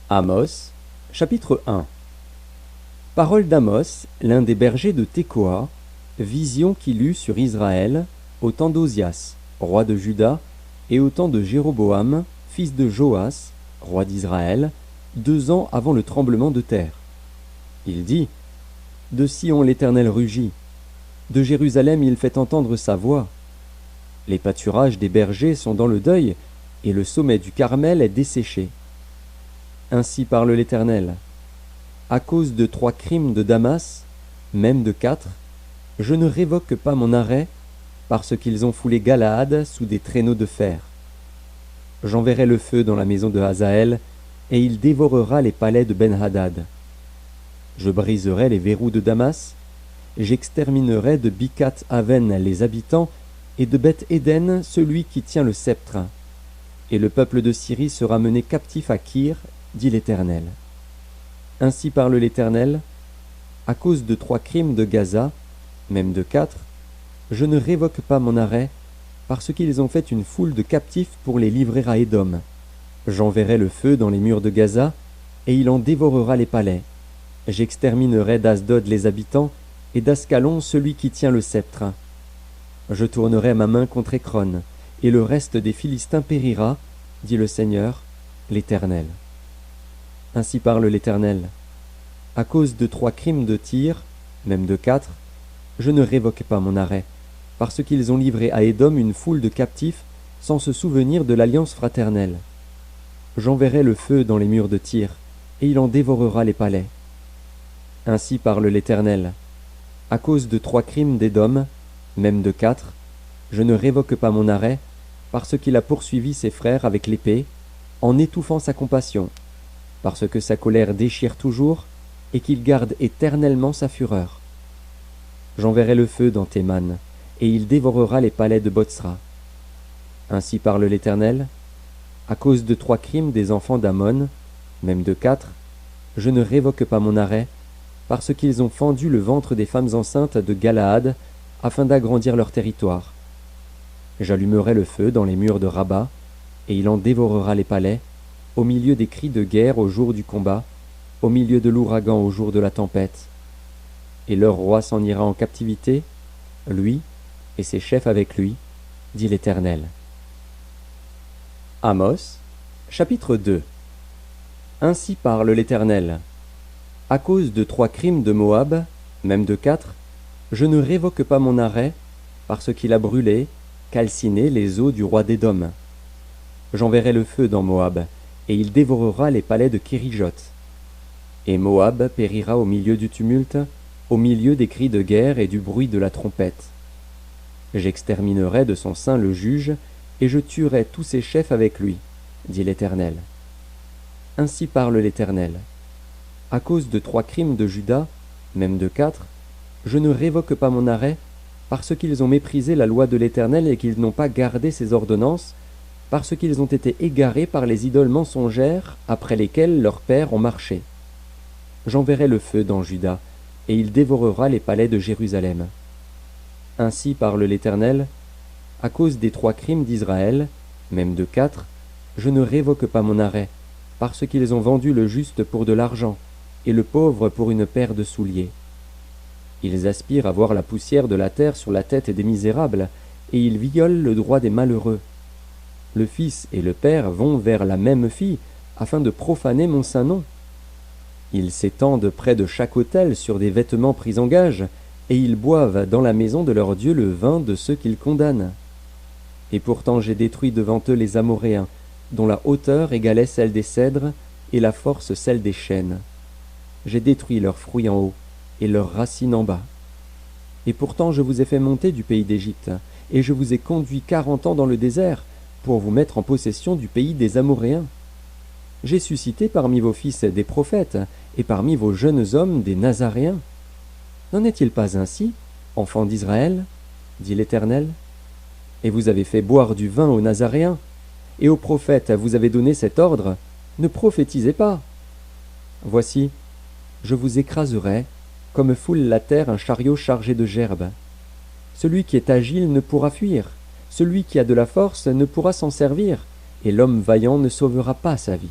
Amos, chapitre 1. Parole d'Amos, l'un des bergers de Tékoa, vision qu'il eut sur Israël, au temps d'Ozias, roi de Juda, et au temps de Jéroboam, fils de Joas, roi d'Israël, 2 ans avant le tremblement de terre. Il dit : De Sion l'Éternel rugit, de Jérusalem il fait entendre sa voix. Les pâturages des bergers sont dans le deuil, et le sommet du Carmel est desséché. Ainsi parle l'Éternel. À cause de 3 crimes de Damas, même de 4, je ne révoque pas mon arrêt, parce qu'ils ont foulé Galaad sous des traîneaux de fer. J'enverrai le feu dans la maison de Hazaël, et il dévorera les palais de Ben-Hadad. Je briserai les verrous de Damas, j'exterminerai de Bicat-Aven les habitants, et de Beth-Éden celui qui tient le sceptre. Et le peuple de Syrie sera mené captif à Kir, dit l'Éternel. Ainsi parle l'Éternel, à cause de 3 crimes de Gaza, même de 4, je ne révoque pas mon arrêt, parce qu'ils ont fait une foule de captifs pour les livrer à Édom. J'enverrai le feu dans les murs de Gaza, et il en dévorera les palais. J'exterminerai d'Asdod les habitants, et d'Ascalon celui qui tient le sceptre. Je tournerai ma main contre Écron, et le reste des Philistins périra, dit le Seigneur, l'Éternel. Ainsi parle l'Éternel. À cause de 3 crimes de Tyr, même de 4, je ne révoque pas mon arrêt, parce qu'ils ont livré à Édom une foule de captifs sans se souvenir de l'alliance fraternelle. J'enverrai le feu dans les murs de Tyr, et il en dévorera les palais. Ainsi parle l'Éternel. À cause de 3 crimes d'Édom, même de 4, je ne révoque pas mon arrêt, parce qu'il a poursuivi ses frères avec l'épée, en étouffant sa compassion, parce que sa colère déchire toujours, et qu'il garde éternellement sa fureur. J'enverrai le feu dans Théman, et il dévorera les palais de Botsra. Ainsi parle l'Éternel, à cause de 3 crimes des enfants d'Ammon, même de 4, je ne révoque pas mon arrêt, parce qu'ils ont fendu le ventre des femmes enceintes de Galaad, afin d'agrandir leur territoire. J'allumerai le feu dans les murs de Rabat, et il en dévorera les palais, au milieu des cris de guerre au jour du combat, au milieu de l'ouragan au jour de la tempête. Et leur roi s'en ira en captivité, lui et ses chefs avec lui, dit l'Éternel. Amos, chapitre 2. Ainsi parle l'Éternel. À cause de 3 crimes de Moab, même de 4, je ne révoque pas mon arrêt, parce qu'il a brûlé, calciné les eaux du roi d'Édom. J'enverrai le feu dans Moab, et il dévorera les palais de Kérijot. Et Moab périra au milieu du tumulte, au milieu des cris de guerre et du bruit de la trompette. J'exterminerai de son sein le juge, et je tuerai tous ses chefs avec lui, dit l'Éternel. Ainsi parle l'Éternel. À cause de 3 crimes de Juda, même de 4, je ne révoque pas mon arrêt, parce qu'ils ont méprisé la loi de l'Éternel et qu'ils n'ont pas gardé ses ordonnances, parce qu'ils ont été égarés par les idoles mensongères après lesquelles leurs pères ont marché. J'enverrai le feu dans Juda, et il dévorera les palais de Jérusalem. Ainsi parle l'Éternel, à cause des 3 crimes d'Israël, même de 4, je ne révoque pas mon arrêt, parce qu'ils ont vendu le juste pour de l'argent, et le pauvre pour une paire de souliers. Ils aspirent à voir la poussière de la terre sur la tête des misérables, et ils violent le droit des malheureux. Le fils et le père vont vers la même fille, afin de profaner mon saint nom. Ils s'étendent près de chaque autel sur des vêtements pris en gage, et ils boivent dans la maison de leur Dieu le vin de ceux qu'ils condamnent. Et pourtant j'ai détruit devant eux les Amoréens, dont la hauteur égalait celle des cèdres, et la force celle des chênes. J'ai détruit leurs fruits en haut, et leurs racines en bas. Et pourtant je vous ai fait monter du pays d'Égypte, et je vous ai conduit 40 ans dans le désert, pour vous mettre en possession du pays des Amoréens. J'ai suscité parmi vos fils des prophètes, et parmi vos jeunes hommes des Nazaréens. N'en est-il pas ainsi, enfants d'Israël, dit l'Éternel? Et vous avez fait boire du vin aux Nazaréens, et aux prophètes vous avez donné cet ordre, ne prophétisez pas. Voici, je vous écraserai, comme foule la terre un chariot chargé de gerbes. Celui qui est agile ne pourra fuir, celui qui a de la force ne pourra s'en servir, et l'homme vaillant ne sauvera pas sa vie.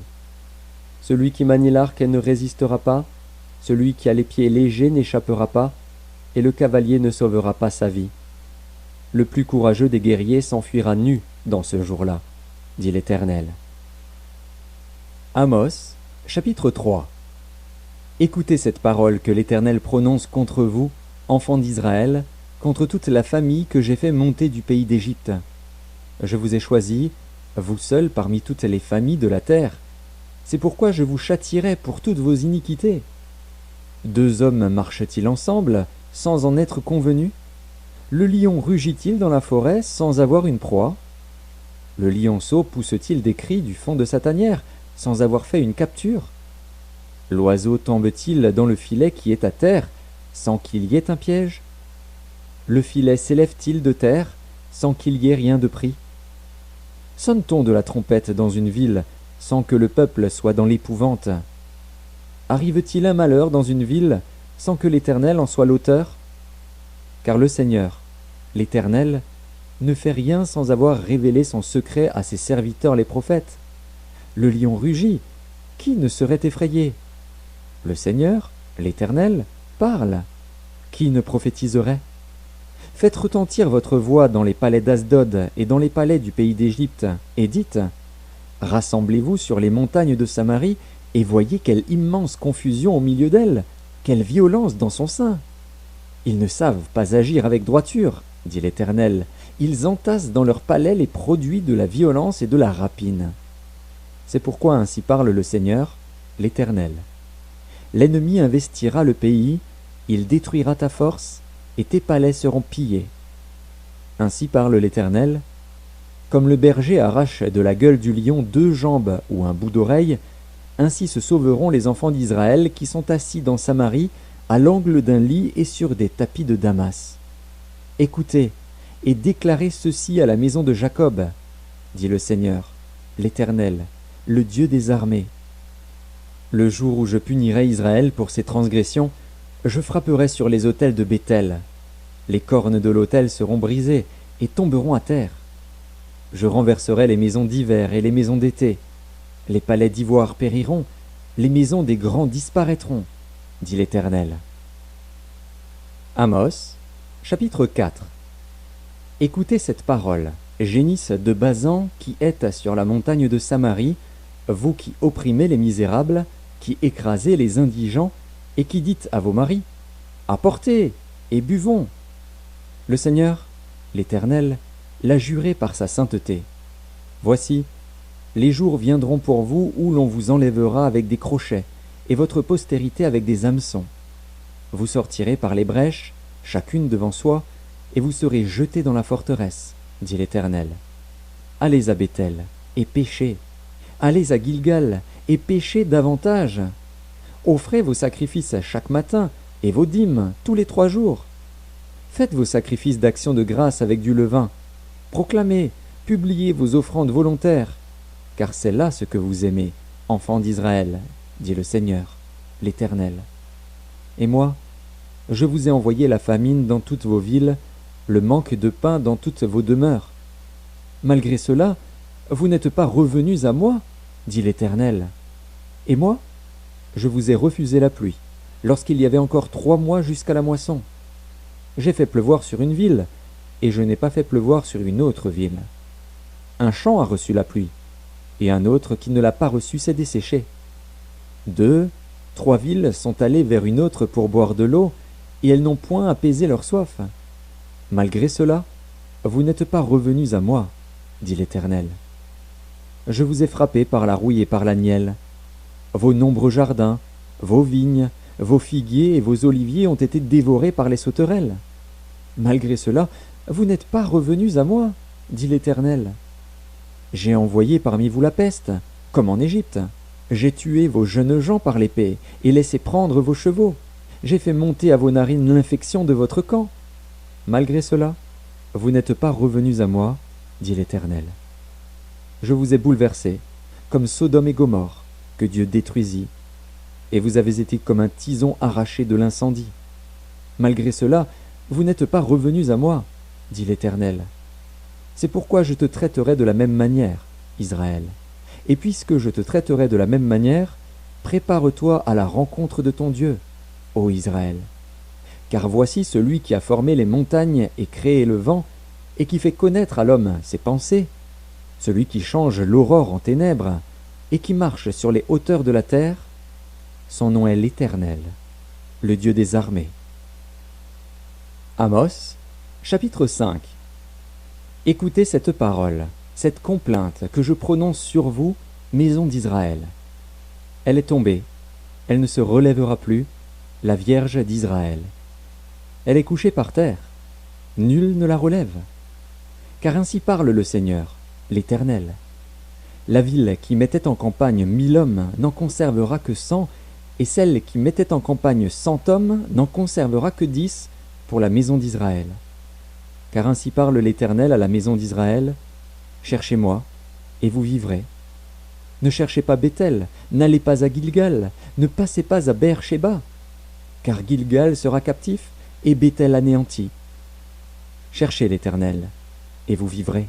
Celui qui manie l'arc ne résistera pas, celui qui a les pieds légers n'échappera pas, et le cavalier ne sauvera pas sa vie. Le plus courageux des guerriers s'enfuira nu dans ce jour-là, dit l'Éternel. Amos, chapitre 3. Écoutez cette parole que l'Éternel prononce contre vous, enfants d'Israël, contre toute la famille que j'ai fait monter du pays d'Égypte. Je vous ai choisis, vous seuls parmi toutes les familles de la terre. C'est pourquoi je vous châtierai pour toutes vos iniquités. 2 hommes marchent-ils ensemble, sans en être convenus? Le lion rugit-il dans la forêt sans avoir une proie? Le lionceau pousse-t-il des cris du fond de sa tanière, sans avoir fait une capture? L'oiseau tombe-t-il dans le filet qui est à terre, sans qu'il y ait un piège? Le filet s'élève-t-il de terre, sans qu'il y ait rien de pris? Sonne-t-on de la trompette dans une ville, sans que le peuple soit dans l'épouvante? Arrive-t-il un malheur dans une ville, sans que l'Éternel en soit l'auteur? Car le Seigneur, l'Éternel, ne fait rien sans avoir révélé son secret à ses serviteurs les prophètes. Le lion rugit, qui ne serait effrayé? Le Seigneur, l'Éternel, parle, qui ne prophétiserait? Faites retentir votre voix dans les palais d'Asdod et dans les palais du pays d'Égypte, et dites: rassemblez-vous sur les montagnes de Samarie, et voyez quelle immense confusion au milieu d'elles, quelle violence dans son sein. Ils ne savent pas agir avec droiture, dit l'Éternel. Ils entassent dans leurs palais les produits de la violence et de la rapine. C'est pourquoi ainsi parle le Seigneur, l'Éternel. L'ennemi investira le pays, il détruira ta force, et tes palais seront pillés. Ainsi parle l'Éternel. Comme le berger arrache de la gueule du lion 2 jambes ou un bout d'oreille, ainsi se sauveront les enfants d'Israël qui sont assis dans Samarie, à l'angle d'un lit et sur des tapis de Damas. Écoutez, et déclarez ceci à la maison de Jacob, dit le Seigneur, l'Éternel, le Dieu des armées. Le jour où je punirai Israël pour ses transgressions, je frapperai sur les autels de Béthel. Les cornes de l'autel seront brisées et tomberont à terre. Je renverserai les maisons d'hiver et les maisons d'été. Les palais d'ivoire périront, les maisons des grands disparaîtront, dit l'Éternel. Amos, chapitre 4. Écoutez cette parole, génisse de Basan qui êtes sur la montagne de Samarie, vous qui opprimez les misérables, qui écrasez les indigents, et qui dites à vos maris: apportez et buvons. Le Seigneur, l'Éternel, l'a juré par sa sainteté. Voici, les jours viendront pour vous où l'on vous enlèvera avec des crochets, et votre postérité avec des hameçons. Vous sortirez par les brèches, chacune devant soi, et vous serez jetés dans la forteresse, dit l'Éternel. Allez à Béthel, et péchez. Allez à Gilgal, et péchez davantage. Offrez vos sacrifices chaque matin, et vos dîmes tous les 3 jours. Faites vos sacrifices d'action de grâce avec du levain. Proclamez, publiez vos offrandes volontaires, car c'est là ce que vous aimez, enfants d'Israël, dit le Seigneur, l'Éternel. Et moi, je vous ai envoyé la famine dans toutes vos villes, le manque de pain dans toutes vos demeures. Malgré cela, vous n'êtes pas revenus à moi, dit l'Éternel. Et moi, je vous ai refusé la pluie, lorsqu'il y avait encore 3 mois jusqu'à la moisson. J'ai fait pleuvoir sur une ville, et je n'ai pas fait pleuvoir sur une autre ville. Un champ a reçu la pluie, et un autre qui ne l'a pas reçue s'est desséché. 2, 3 villes sont allées vers une autre pour boire de l'eau, et elles n'ont point apaisé leur soif. Malgré cela, vous n'êtes pas revenus à moi, dit l'Éternel. Je vous ai frappé par la rouille et par la nielle. Vos nombreux jardins, vos vignes, vos figuiers et vos oliviers ont été dévorés par les sauterelles. Malgré cela, vous n'êtes pas revenus à moi, dit l'Éternel. J'ai envoyé parmi vous la peste, comme en Égypte. J'ai tué vos jeunes gens par l'épée et laissé prendre vos chevaux. J'ai fait monter à vos narines l'infection de votre camp. Malgré cela, vous n'êtes pas revenus à moi, dit l'Éternel. Je vous ai bouleversés, comme Sodome et Gomorrhe, que Dieu détruisit, et vous avez été comme un tison arraché de l'incendie. Malgré cela, vous n'êtes pas revenus à moi, dit l'Éternel. C'est pourquoi je te traiterai de la même manière, Israël. Et puisque je te traiterai de la même manière, prépare-toi à la rencontre de ton Dieu, ô Israël. Car voici celui qui a formé les montagnes et créé le vent, et qui fait connaître à l'homme ses pensées, celui qui change l'aurore en ténèbres, et qui marche sur les hauteurs de la terre, son nom est l'Éternel, le Dieu des armées. Amos, chapitre 5. Écoutez cette parole, cette complainte que je prononce sur vous, maison d'Israël. Elle est tombée, elle ne se relèvera plus, la Vierge d'Israël. Elle est couchée par terre, nul ne la relève. Car ainsi parle le Seigneur, l'Éternel. La ville qui mettait en campagne 1000 hommes n'en conservera que 100, et celle qui mettait en campagne 100 hommes n'en conservera que 10 pour la maison d'Israël. Car ainsi parle l'Éternel à la maison d'Israël, cherchez-moi, et vous vivrez. Ne cherchez pas Béthel, n'allez pas à Gilgal, ne passez pas à Beer-Shéba, car Gilgal sera captif, et Béthel anéanti. Cherchez l'Éternel, et vous vivrez.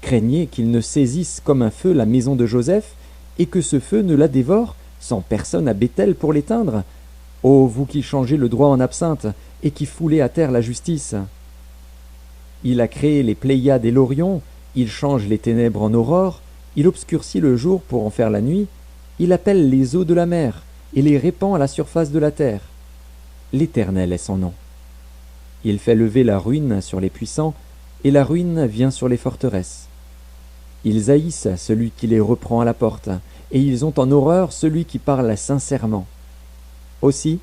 Craignez qu'il ne saisisse comme un feu la maison de Joseph, et que ce feu ne la dévore, sans personne à Béthel pour l'éteindre. Ô vous qui changez le droit en absinthe, et qui foulez à terre la justice. Il a créé les Pléiades et l'Orion, il change les ténèbres en aurore, il obscurcit le jour pour en faire la nuit, il appelle les eaux de la mer, et les répand à la surface de la terre. L'Éternel est son nom. Il fait lever la ruine sur les puissants, et la ruine vient sur les forteresses. Ils haïssent celui qui les reprend à la porte, et ils ont en horreur celui qui parle sincèrement. Aussi,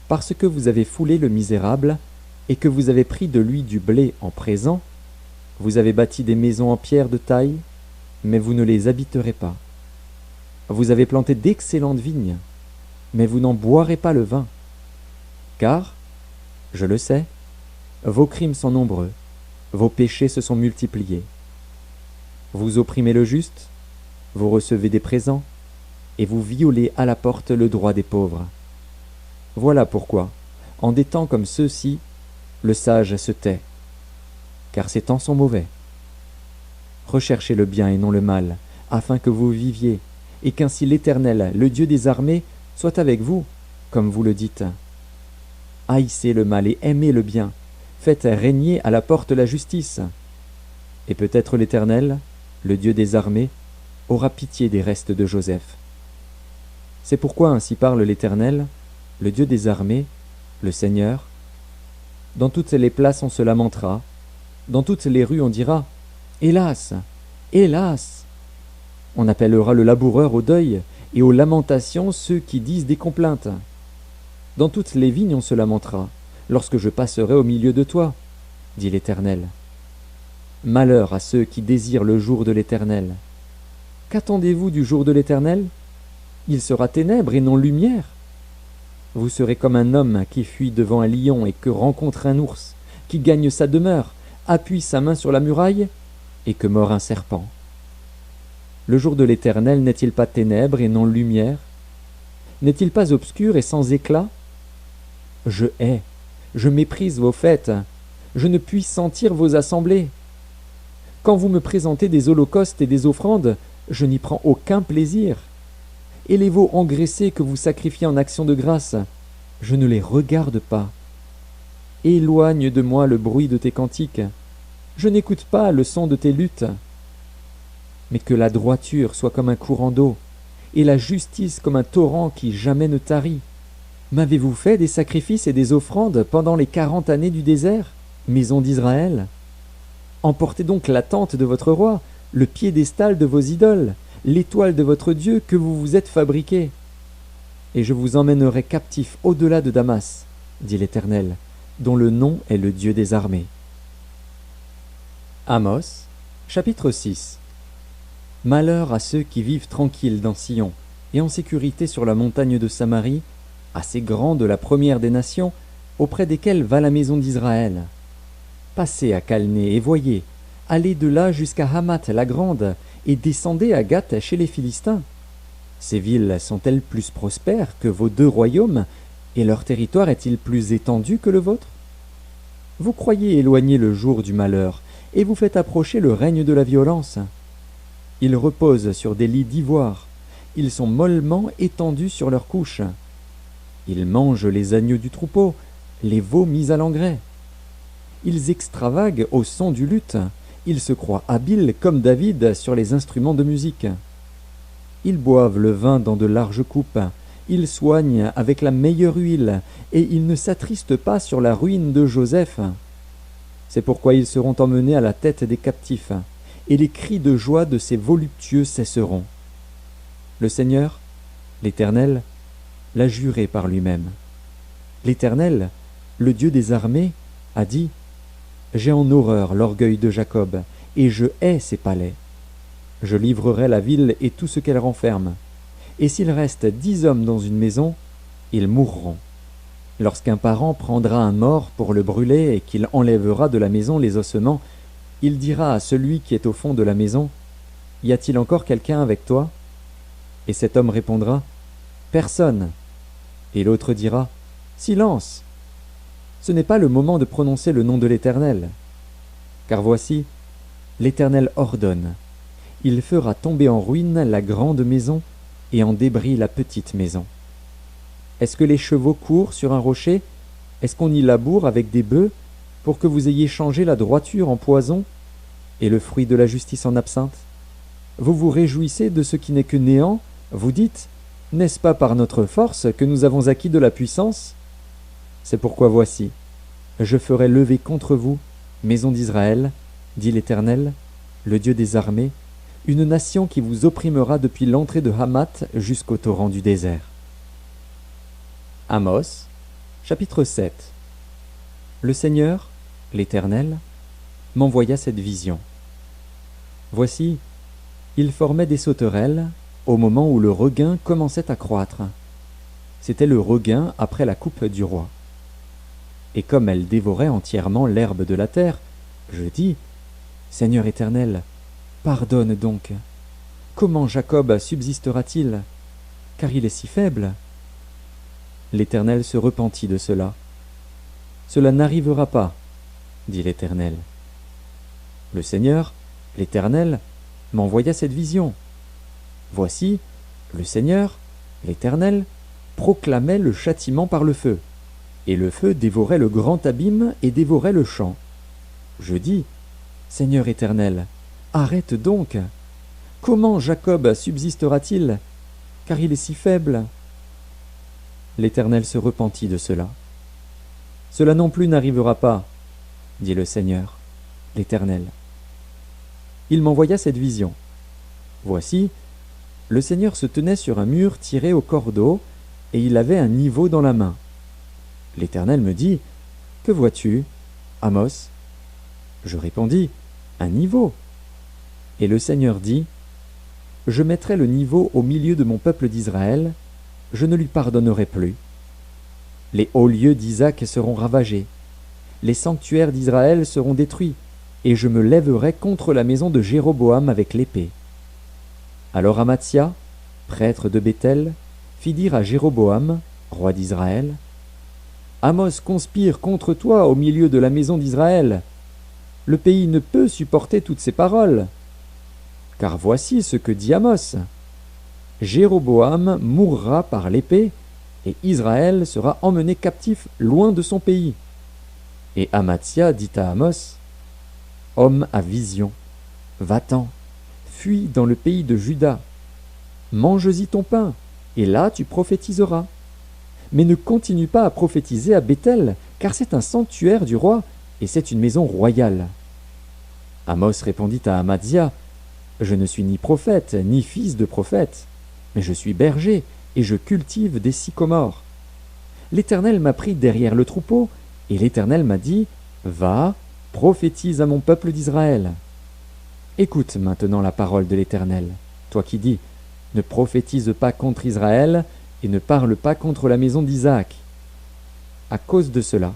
parce que vous avez foulé le misérable, et que vous avez pris de lui du blé en présent, vous avez bâti des maisons en pierre de taille, mais vous ne les habiterez pas. Vous avez planté d'excellentes vignes, mais vous n'en boirez pas le vin. Car, je le sais, vos crimes sont nombreux, vos péchés se sont multipliés. Vous opprimez le juste, vous recevez des présents, et vous violez à la porte le droit des pauvres. Voilà pourquoi, en des temps comme ceux-ci, le sage se tait, car ces temps sont mauvais. Recherchez le bien et non le mal, afin que vous viviez, et qu'ainsi l'Éternel, le Dieu des armées, soit avec vous, comme vous le dites. Haïssez le mal et aimez le bien, faites régner à la porte la justice. Et peut-être l'Éternel, le Dieu des armées, aura pitié des restes de Joseph. C'est pourquoi ainsi parle l'Éternel, le Dieu des armées, le Seigneur. Dans toutes les places on se lamentera, dans toutes les rues on dira « Hélas, hélas !» On appellera le laboureur au deuil, et aux lamentations ceux qui disent des complaintes. Dans toutes les vignes on se lamentera, lorsque je passerai au milieu de toi, dit l'Éternel. Malheur à ceux qui désirent le jour de l'Éternel. Qu'attendez-vous du jour de l'Éternel? Il sera ténèbres et non lumière. Vous serez comme un homme qui fuit devant un lion et que rencontre un ours, qui gagne sa demeure, appuie sa main sur la muraille, et que mord un serpent. Le jour de l'Éternel n'est-il pas ténèbres et non lumière? N'est-il pas obscur et sans éclat? Je hais, je méprise vos fêtes, je ne puis sentir vos assemblées. Quand vous me présentez des holocaustes et des offrandes, je n'y prends aucun plaisir. Et les veaux engraissés que vous sacrifiez en action de grâce, je ne les regarde pas. Éloigne de moi le bruit de tes cantiques, je n'écoute pas le son de tes luttes. Mais que la droiture soit comme un courant d'eau, et la justice comme un torrent qui jamais ne tarit. M'avez-vous fait des sacrifices et des offrandes pendant les 40 années du désert, maison d'Israël? Emportez donc la tente de votre roi, le piédestal de vos idoles, l'étoile de votre Dieu que vous vous êtes fabriqué. Et je vous emmènerai captif au-delà de Damas, dit l'Éternel, dont le nom est le Dieu des armées. Amos, chapitre 6. Malheur à ceux qui vivent tranquilles dans Sion, et en sécurité sur la montagne de Samarie, assez grande la première des nations, auprès desquelles va la maison d'Israël. Passez à Calné et voyez, allez de là jusqu'à Hamath la grande, et descendez à Gath chez les Philistins. Ces villes sont-elles plus prospères que vos 2 royaumes, et leur territoire est-il plus étendu que le vôtre? Vous croyez éloigner le jour du malheur, et vous faites approcher le règne de la violence. Ils reposent sur des lits d'ivoire, ils sont mollement étendus sur leurs couches. Ils mangent les agneaux du troupeau, les veaux mis à l'engrais. Ils extravaguent au son du luth, ils se croient habiles comme David sur les instruments de musique. Ils boivent le vin dans de larges coupes, ils soignent avec la meilleure huile, et ils ne s'attristent pas sur la ruine de Joseph. C'est pourquoi ils seront emmenés à la tête des captifs, et les cris de joie de ces voluptueux cesseront. Le Seigneur, l'Éternel, l'a juré par lui-même. L'Éternel, le Dieu des armées, a dit « J'ai en horreur l'orgueil de Jacob, et je hais ses palais. Je livrerai la ville et tout ce qu'elle renferme. Et s'il reste 10 hommes dans une maison, ils mourront. Lorsqu'un parent prendra un mort pour le brûler et qu'il enlèvera de la maison les ossements, il dira à celui qui est au fond de la maison, « Y a-t-il encore quelqu'un avec toi ?» Et cet homme répondra, « Personne. » Et l'autre dira, « Silence ! Ce n'est pas le moment de prononcer le nom de l'Éternel. Car voici, l'Éternel ordonne. Il fera tomber en ruine la grande maison et en débris la petite maison. Est-ce que les chevaux courent sur un rocher? Est-ce qu'on y laboure avec des bœufs pour que vous ayez changé la droiture en poison et le fruit de la justice en absinthe? Vous vous réjouissez de ce qui n'est que néant? Vous dites, n'est-ce pas par notre force que nous avons acquis de la puissance? C'est pourquoi voici, je ferai lever contre vous, maison d'Israël, dit l'Éternel, le Dieu des armées, une nation qui vous opprimera depuis l'entrée de Hamath jusqu'au torrent du désert. Amos, chapitre 7. Le Seigneur, l'Éternel, m'envoya cette vision. Voici, il formait des sauterelles au moment où le regain commençait à croître. C'était le regain après la coupe du roi. Et comme elle dévorait entièrement l'herbe de la terre, je dis, Seigneur Éternel, pardonne donc. Comment Jacob subsistera-t-il? Car il est si faible. L'Éternel se repentit de cela. Cela n'arrivera pas, dit l'Éternel. Le Seigneur, l'Éternel, m'envoya cette vision. Voici, le Seigneur, l'Éternel, proclamait le châtiment par le feu, et le feu dévorait le grand abîme et dévorait le champ. Je dis, Seigneur Éternel, arrête donc. Comment Jacob subsistera-t-il, car il est si faible? L'Éternel se repentit de cela. Cela non plus n'arrivera pas, dit le Seigneur, l'Éternel. Il m'envoya cette vision. Voici, le Seigneur se tenait sur un mur tiré au cordeau, et il avait un niveau dans la main. L'Éternel me dit, « Que vois-tu, Amos ?» Je répondis, « Un niveau. » Et le Seigneur dit, « Je mettrai le niveau au milieu de mon peuple d'Israël, je ne lui pardonnerai plus. Les hauts lieux d'Isaac seront ravagés, les sanctuaires d'Israël seront détruits, et je me lèverai contre la maison de Jéroboam avec l'épée. » Alors Amatsia, prêtre de Béthel, fit dire à Jéroboam, roi d'Israël, « Amos conspire contre toi au milieu de la maison d'Israël. Le pays ne peut supporter toutes ces paroles. Car voici ce que dit Amos. Jéroboam mourra par l'épée, et Israël sera emmené captif loin de son pays. » Et Amatsia dit à Amos, « Homme à vision, va-t'en, fuis dans le pays de Juda. Mange-y ton pain, et là tu prophétiseras. Mais ne continue pas à prophétiser à Béthel, car c'est un sanctuaire du roi, et c'est une maison royale. » Amos répondit à Amatsia, « Je ne suis ni prophète, ni fils de prophète, mais je suis berger, et je cultive des sycomores. L'Éternel m'a pris derrière le troupeau, et l'Éternel m'a dit, « Va, prophétise à mon peuple d'Israël. » Écoute maintenant la parole de l'Éternel, toi qui dis, « Ne prophétise pas contre Israël, et ne parle pas contre la maison d'Isaac. » À cause de cela,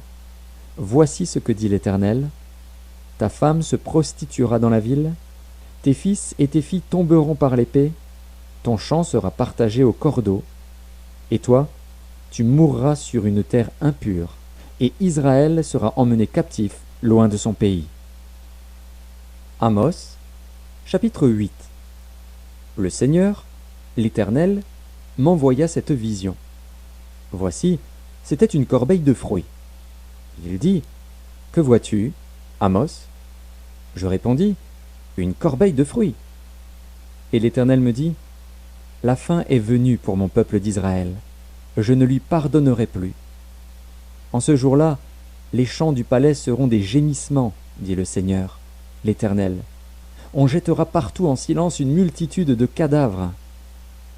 voici ce que dit l'Éternel, « Ta femme se prostituera dans la ville, tes fils et tes filles tomberont par l'épée, ton champ sera partagé au cordeau, et toi, tu mourras sur une terre impure, et Israël sera emmené captif loin de son pays. » Amos, chapitre 8. Le Seigneur, l'Éternel m'envoya cette vision. Voici, c'était une corbeille de fruits. Il dit, « Que vois-tu, Amos ?» Je répondis, « Une corbeille de fruits. » Et l'Éternel me dit, « La fin est venue pour mon peuple d'Israël. Je ne lui pardonnerai plus. En ce jour-là, les champs du palais seront des gémissements, dit le Seigneur, l'Éternel. On jettera partout en silence une multitude de cadavres.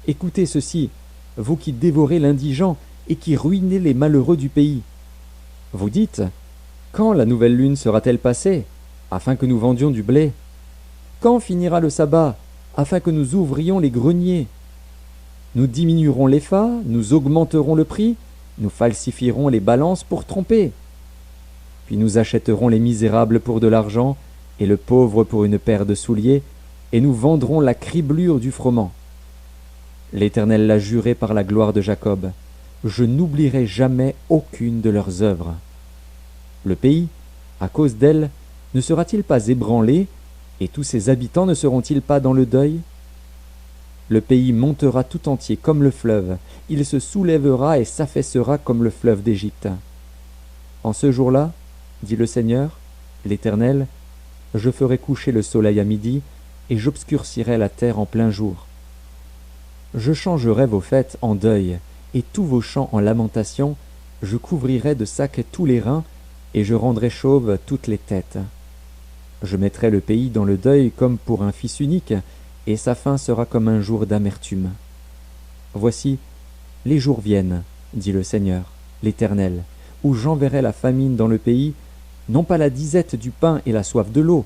Écoutez ceci, vous qui dévorez l'indigent et qui ruinez les malheureux du pays. Vous dites, quand la nouvelle lune sera-t-elle passée, afin que nous vendions du blé? Quand finira le sabbat, afin que nous ouvrions les greniers? Nous diminuerons l'épha, nous augmenterons le prix, nous falsifierons les balances pour tromper. Puis nous achèterons les misérables pour de l'argent, et le pauvre pour une paire de souliers, et nous vendrons la criblure du froment. L'Éternel l'a juré par la gloire de Jacob, je n'oublierai jamais aucune de leurs œuvres. Le pays, à cause d'elle, ne sera-t-il pas ébranlé, et tous ses habitants ne seront-ils pas dans le deuil? Le pays montera tout entier comme le fleuve, il se soulèvera et s'affaissera comme le fleuve d'Égypte. En ce jour-là, dit le Seigneur, l'Éternel, je ferai coucher le soleil à midi, et j'obscurcirai la terre en plein jour. Je changerai vos fêtes en deuil, et tous vos chants en lamentation, je couvrirai de sacs tous les reins, et je rendrai chauves toutes les têtes. Je mettrai le pays dans le deuil comme pour un fils unique, et sa fin sera comme un jour d'amertume. Voici, les jours viennent, dit le Seigneur, l'Éternel, où j'enverrai la famine dans le pays, non pas la disette du pain et la soif de l'eau,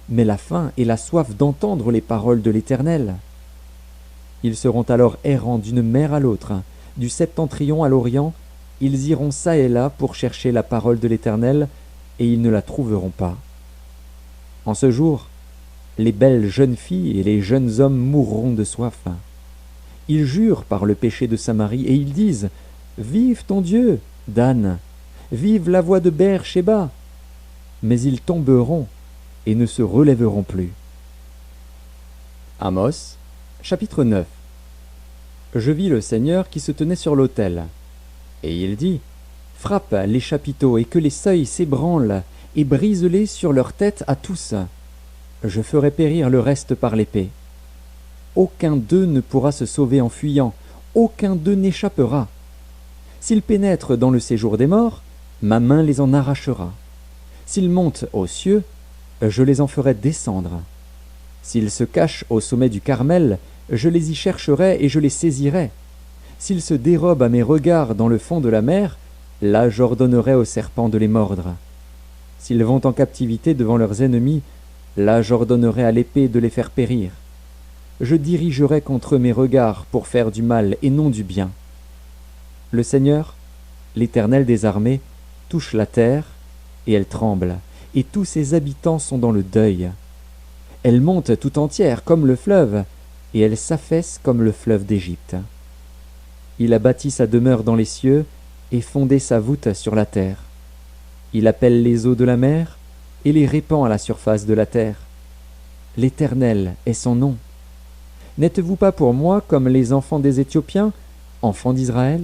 mais la faim et la soif d'entendre les paroles de l'Éternel. Ils seront alors errants d'une mer à l'autre, du septentrion à l'orient, ils iront çà et là pour chercher la parole de l'Éternel, et ils ne la trouveront pas. En ce jour, les belles jeunes filles et les jeunes hommes mourront de soif. Ils jurent par le péché de Samarie, et ils disent, « Vive ton Dieu, Dan, vive la voix de Beër-Shéba !» Mais ils tomberont et ne se relèveront plus. Amos, chapitre 9. Je vis le Seigneur qui se tenait sur l'autel. Et il dit, « Frappe les chapiteaux et que les seuils s'ébranlent, et brise-les sur leur tête à tous. Je ferai périr le reste par l'épée. Aucun d'eux ne pourra se sauver en fuyant, aucun d'eux n'échappera. S'ils pénètrent dans le séjour des morts, ma main les en arrachera. S'ils montent aux cieux, je les en ferai descendre. S'ils se cachent au sommet du Carmel, je les y chercherai et je les saisirai. S'ils se dérobent à mes regards dans le fond de la mer, là j'ordonnerai aux serpents de les mordre. S'ils vont en captivité devant leurs ennemis, là j'ordonnerai à l'épée de les faire périr. Je dirigerai contre eux mes regards pour faire du mal et non du bien. Le Seigneur, l'Éternel des armées, touche la terre, et elle tremble, et tous ses habitants sont dans le deuil. Elle monte tout entière comme le fleuve, et elle s'affaisse comme le fleuve d'Égypte. Il a bâti sa demeure dans les cieux, et fondé sa voûte sur la terre. Il appelle les eaux de la mer, et les répand à la surface de la terre. L'Éternel est son nom. N'êtes-vous pas pour moi comme les enfants des Éthiopiens, enfants d'Israël?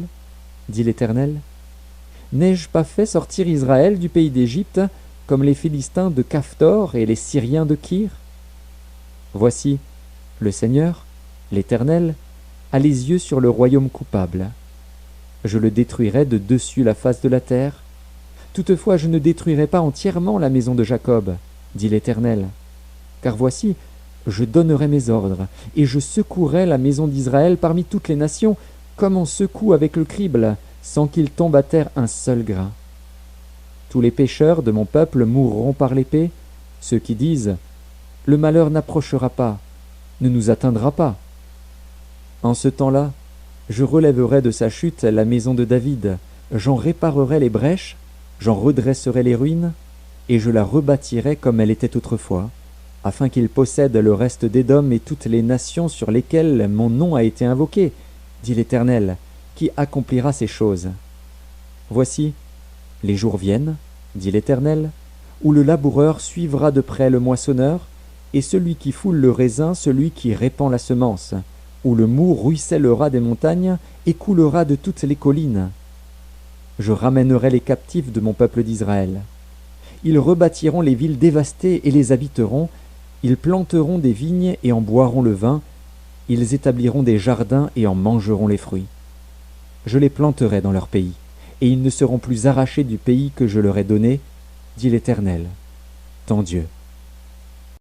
Dit l'Éternel. N'ai-je pas fait sortir Israël du pays d'Égypte, comme les Philistins de Caphtor et les Syriens de Kir? Voici, le Seigneur, l'Éternel, a les yeux sur le royaume coupable. Je le détruirai de dessus la face de la terre. Toutefois je ne détruirai pas entièrement la maison de Jacob, dit l'Éternel. Car voici, je donnerai mes ordres, et je secouerai la maison d'Israël parmi toutes les nations, comme on secoue avec le crible, sans qu'il tombe à terre un seul grain. Tous les pécheurs de mon peuple mourront par l'épée, ceux qui disent « Le malheur n'approchera pas, ne nous atteindra pas ». En ce temps-là, je relèverai de sa chute la maison de David, j'en réparerai les brèches, j'en redresserai les ruines, et je la rebâtirai comme elle était autrefois, afin qu'il possède le reste d'Édom et toutes les nations sur lesquelles mon nom a été invoqué, dit l'Éternel, qui accomplira ces choses. Voici, les jours viennent, dit l'Éternel, où le laboureur suivra de près le moissonneur, et celui qui foule le raisin, celui qui répand la semence, où le Mour ruissellera des montagnes et coulera de toutes les collines. Je ramènerai les captifs de mon peuple d'Israël. Ils rebâtiront les villes dévastées et les habiteront, ils planteront des vignes et en boiront le vin, ils établiront des jardins et en mangeront les fruits. Je les planterai dans leur pays, et ils ne seront plus arrachés du pays que je leur ai donné, dit l'Éternel, ton Dieu.